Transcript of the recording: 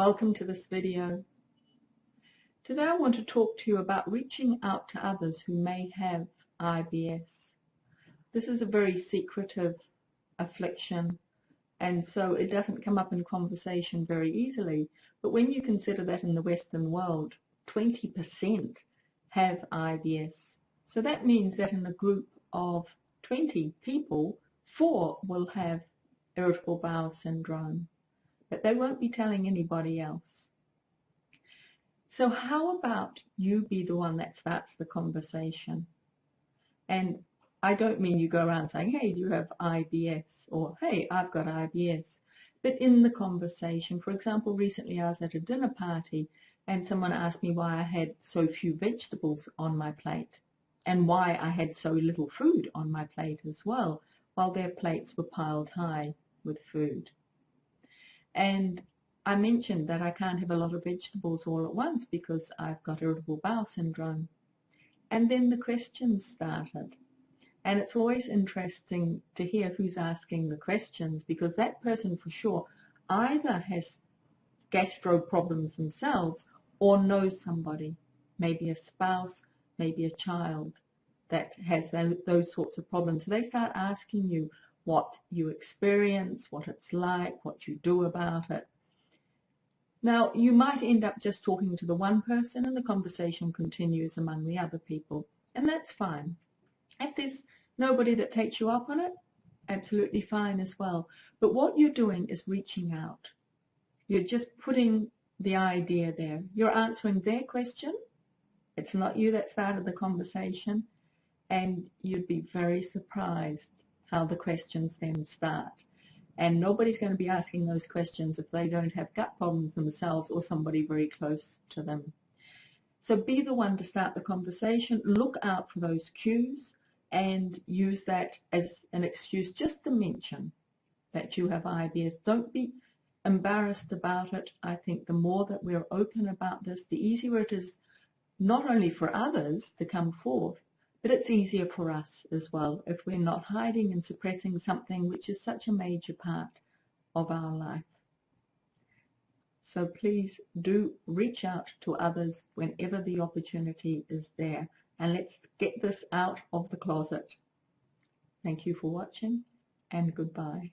Welcome to this video. Today I want to talk to you about reaching out to others who may have IBS. This is a very secretive affliction, and so it doesn't come up in conversation very easily. But when you consider that in the Western world, 20% have IBS. So that means that in a group of 20 people, 4 will have irritable bowel syndrome, but they won't be telling anybody else. So how about you be the one that starts the conversation? And I don't mean you go around saying, hey, do you have IBS? Or, hey, I've got IBS. But in the conversation, for example, recently I was at a dinner party and someone asked me why I had so few vegetables on my plate and why I had so little food on my plate as well, while their plates were piled high with food. And I mentioned that I can't have a lot of vegetables all at once because I've got irritable bowel syndrome. And then the questions started. And it's always interesting to hear who's asking the questions, because that person for sure either has gastro problems themselves or knows somebody, maybe a spouse, maybe a child that has those sorts of problems. So they start asking you what you experience, what it's like, what you do about it. Now, you might end up just talking to the one person and the conversation continues among the other people, and that's fine. If there's nobody that takes you up on it, absolutely fine as well. But what you're doing is reaching out. You're just putting the idea there. You're answering their question. It's not you that started the conversation, and you'd be very surprised how the questions then start. And nobody's going to be asking those questions if they don't have gut problems themselves or somebody very close to them. So be the one to start the conversation. Look out for those cues and use that as an excuse just to mention that you have IBS. Don't be embarrassed about it. I think the more that we're open about this, the easier it is not only for others to come forth, but it's easier for us as well if we're not hiding and suppressing something which is such a major part of our life. So please do reach out to others whenever the opportunity is there, and let's get this out of the closet. Thank you for watching, and goodbye.